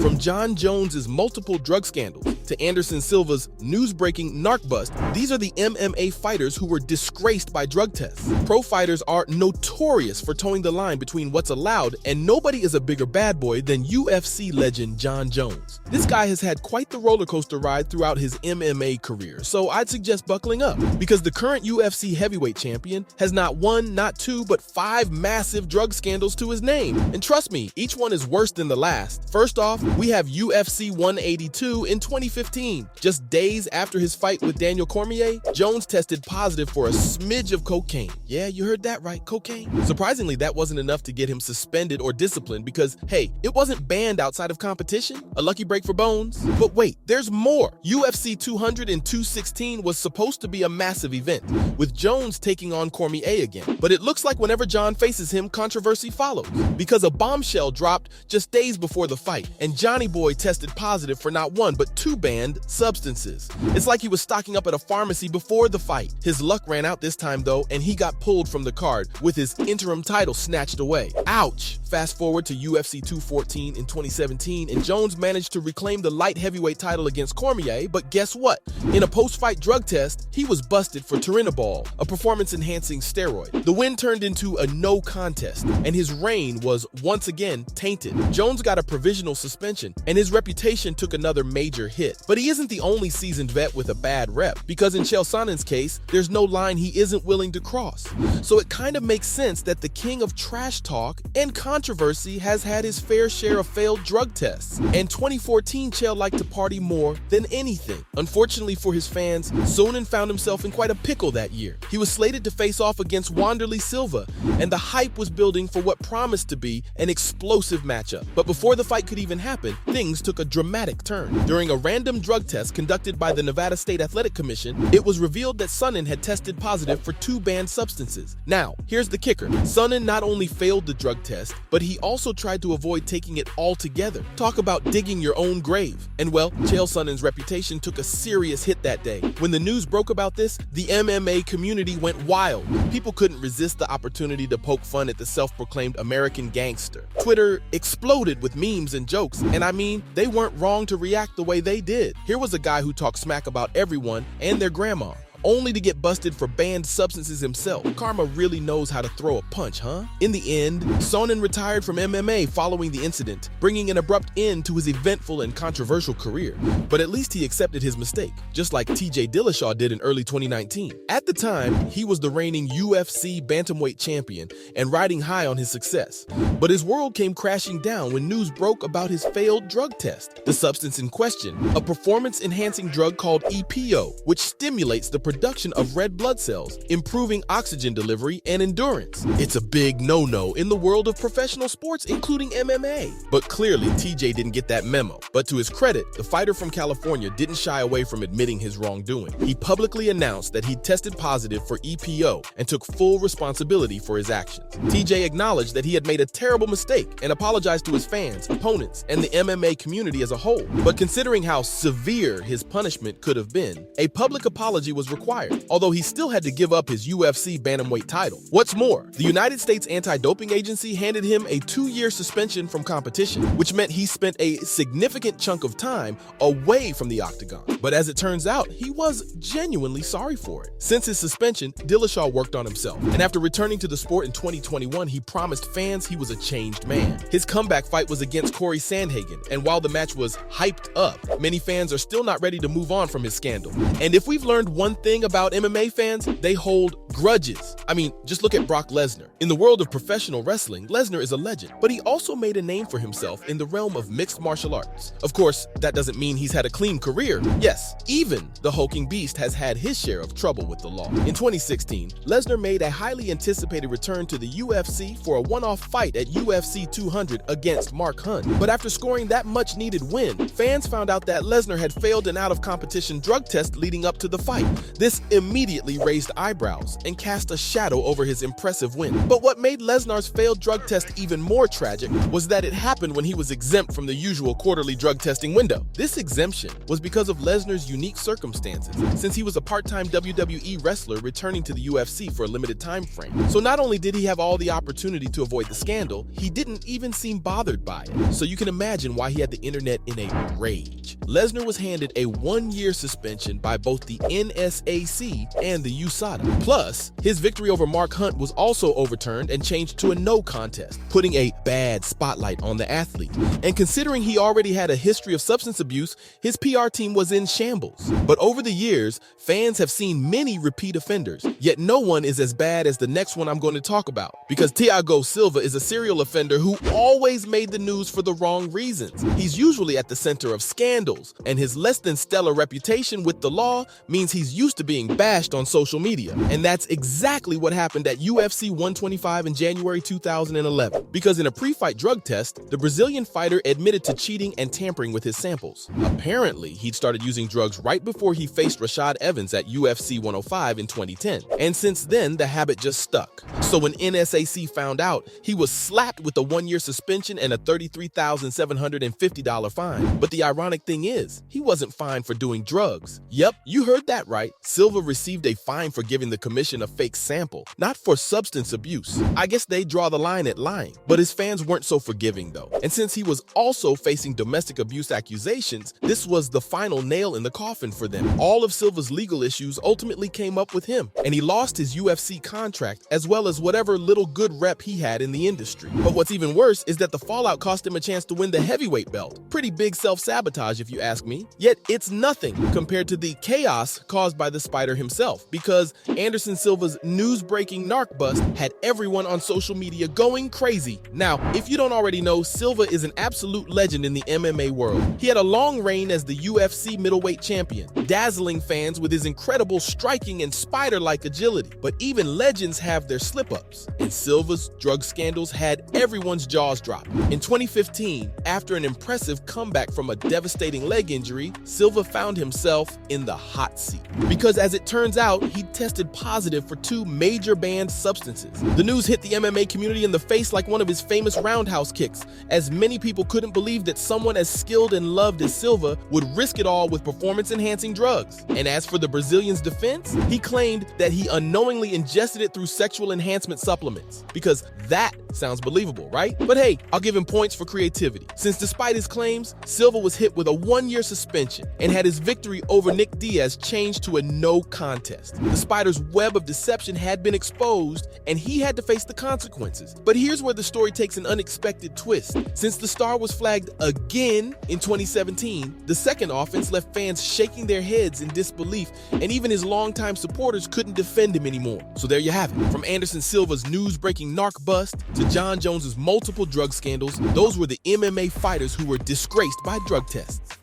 From John Jones's multiple drug scandals to Anderson Silva's news-breaking narc bust, these are the MMA fighters who were disgraced by drug tests. Pro fighters are notorious for towing the line between what's allowed, and nobody is a bigger bad boy than UFC legend John Jones. This guy has had quite the roller coaster ride throughout his MMA career, so I'd suggest buckling up, because the current UFC heavyweight champion has not one, not two, but 5 massive drug scandals to his name. And trust me, each one is worse than the last. First off, we have UFC 182 in 2015. Just days after his fight with Daniel Cormier, Jones tested positive for a smidge of cocaine. Yeah, you heard that right, cocaine. Surprisingly, that wasn't enough to get him suspended or disciplined because, hey, it wasn't banned outside of competition. A lucky break for Bones. But wait, there's more. UFC 200 in 2016 was supposed to be a massive event, with Jones taking on Cormier again. But it looks like whenever John faces him, controversy follows, because a bombshell dropped just days before the fight, and Johnny Boy tested positive for not one, but 2 banned substances. It's like he was stocking up at a pharmacy before the fight. His luck ran out this time though, and he got pulled from the card with his interim title snatched away. Ouch! Fast forward to UFC 214 in 2017, and Jones managed to reclaim the light heavyweight title against Cormier, but guess what? In a post-fight drug test, he was busted for turinabol, a performance-enhancing steroid. The win turned into a no contest, and his reign was once again tainted. Jones got a provisional suspension, and his reputation took another major hit. But he isn't the only seasoned vet with a bad rep, because in Chael Sonnen's case, there's no line he isn't willing to cross. So it kind of makes sense that the king of trash talk and controversy has had his fair share of failed drug tests. And 2014, Chael liked to party more than anything. Unfortunately for his fans, Sonnen found himself in quite a pickle that year. He was slated to face off against Wanderlei Silva, and the hype was building for what promised to be an explosive matchup. But before the fight could even happen, things took a dramatic turn. During a random drug test conducted by the Nevada State Athletic Commission, it was revealed that Sonnen had tested positive for 2 banned substances. Now, here's the kicker. Sonnen not only failed the drug test, but he also tried to avoid taking it altogether. Talk about digging your own grave. And well, Chael Sonnen's reputation took a serious hit that day. When the news broke about this, the MMA community went wild. People couldn't resist the opportunity to poke fun at the self-proclaimed American gangster. Twitter exploded with memes and jokes, and I mean, they weren't wrong to react the way they did. Here was a guy who talked smack about everyone and their grandma, only to get busted for banned substances himself. Karma really knows how to throw a punch, huh? In the end, Sonnen retired from MMA following the incident, bringing an abrupt end to his eventful and controversial career. But at least he accepted his mistake, just like TJ Dillashaw did in early 2019. At the time, he was the reigning UFC bantamweight champion and riding high on his success. But his world came crashing down when news broke about his failed drug test. The substance in question, a performance-enhancing drug called EPO, which stimulates the production of red blood cells, improving oxygen delivery and endurance. It's a big no-no in the world of professional sports, including MMA. But clearly, TJ didn't get that memo. But to his credit, the fighter from California didn't shy away from admitting his wrongdoing. He publicly announced that he tested positive for EPO and took full responsibility for his actions. TJ acknowledged that he had made a terrible mistake and apologized to his fans, opponents, and the MMA community as a whole. But considering how severe his punishment could have been, a public apology was required, although he still had to give up his UFC bantamweight title. What's more, the United States Anti-Doping Agency handed him a 2-year suspension from competition, which meant he spent a significant chunk of time away from the octagon. But as it turns out, he was genuinely sorry for it. Since his suspension, Dillashaw worked on himself, and after returning to the sport in 2021, he promised fans he was a changed man. His comeback fight was against Corey Sandhagen, and while the match was hyped up, many fans are still not ready to move on from his scandal. And if we've learned one thing about MMA fans, they hold grudges. I mean, just look at Brock Lesnar. In the world of professional wrestling, Lesnar is a legend, but he also made a name for himself in the realm of mixed martial arts. Of course, that doesn't mean he's had a clean career. Yes, even the hulking beast has had his share of trouble with the law. In 2016, Lesnar made a highly anticipated return to the UFC for a one-off fight at UFC 200 against Mark Hunt. But after scoring that much-needed win, fans found out that Lesnar had failed an out-of-competition drug test leading up to the fight. This immediately raised eyebrows, and cast a shadow over his impressive win. But what made Lesnar's failed drug test even more tragic was that it happened when he was exempt from the usual quarterly drug testing window. This exemption was because of Lesnar's unique circumstances, since he was a part-time WWE wrestler returning to the UFC for a limited time frame. So not only did he have all the opportunity to avoid the scandal, he didn't even seem bothered by it. So you can imagine why he had the internet in a rage. Lesnar was handed a 1-year suspension by both the NSAC and the USADA. Plus, his victory over Mark Hunt was also overturned and changed to a no contest, putting a bad spotlight on the athlete. And considering he already had a history of substance abuse, his PR team was in shambles. But over the years, fans have seen many repeat offenders, yet no one is as bad as the next one I'm going to talk about, because Thiago Silva is a serial offender who always made the news for the wrong reasons. He's usually at the center of scandals, and his less than stellar reputation with the law means he's used to being bashed on social media. And that's exactly what happened at UFC 125 in January 2011, because in a pre-fight drug test, the Brazilian fighter admitted to cheating and tampering with his samples. Apparently, he'd started using drugs right before he faced Rashad Evans at UFC 105 in 2010, and since then, the habit just stuck. So when NSAC found out, he was slapped with a 1-year suspension and a $33,750 fine. But the ironic thing is, he wasn't fined for doing drugs. Yep, you heard that right. Silva received a fine for giving the commission a fake sample, not for substance abuse. I guess they draw the line at lying. But his fans weren't so forgiving though. And since he was also facing domestic abuse accusations, this was the final nail in the coffin for them. All of Silva's legal issues ultimately came up with him, and he lost his UFC contract as well as whatever little good rep he had in the industry. But what's even worse is that the fallout cost him a chance to win the heavyweight belt. Pretty big self-sabotage if you ask me. Yet it's nothing compared to the chaos caused by the Spider himself, because Anderson Silva's news-breaking narc bust had everyone on social media going crazy. Now, if you don't already know, Silva is an absolute legend in the MMA world. He had a long reign as the UFC middleweight champion, dazzling fans with his incredible striking and spider-like agility. But even legends have their slip-ups, and Silva's drug scandals had everyone's jaws drop. In 2015, after an impressive comeback from a devastating leg injury, Silva found himself in the hot seat. Because as it turns out, he tested positive for 2 major banned substances. The news hit the MMA community in the face like one of his famous roundhouse kicks, as many people couldn't believe that someone as skilled and loved as Silva would risk it all with performance-enhancing drugs. And as for the Brazilian's defense, he claimed that he unknowingly ingested it through sexual enhancement supplements, because that sounds believable, right? But hey, I'll give him points for creativity, since despite his claims, Silva was hit with a 1-year suspension and had his victory over Nick Diaz changed to a no contest. The Spider's web of deception had been exposed, and he had to face the consequences. But here's where the story takes an unexpected twist. Since the star was flagged again in 2017, the second offense left fans shaking their heads in disbelief, and even his longtime supporters couldn't defend him anymore. So there you have it. From Anderson Silva's news-breaking narc bust to John Jones's multiple drug scandals, those were the MMA fighters who were disgraced by drug tests.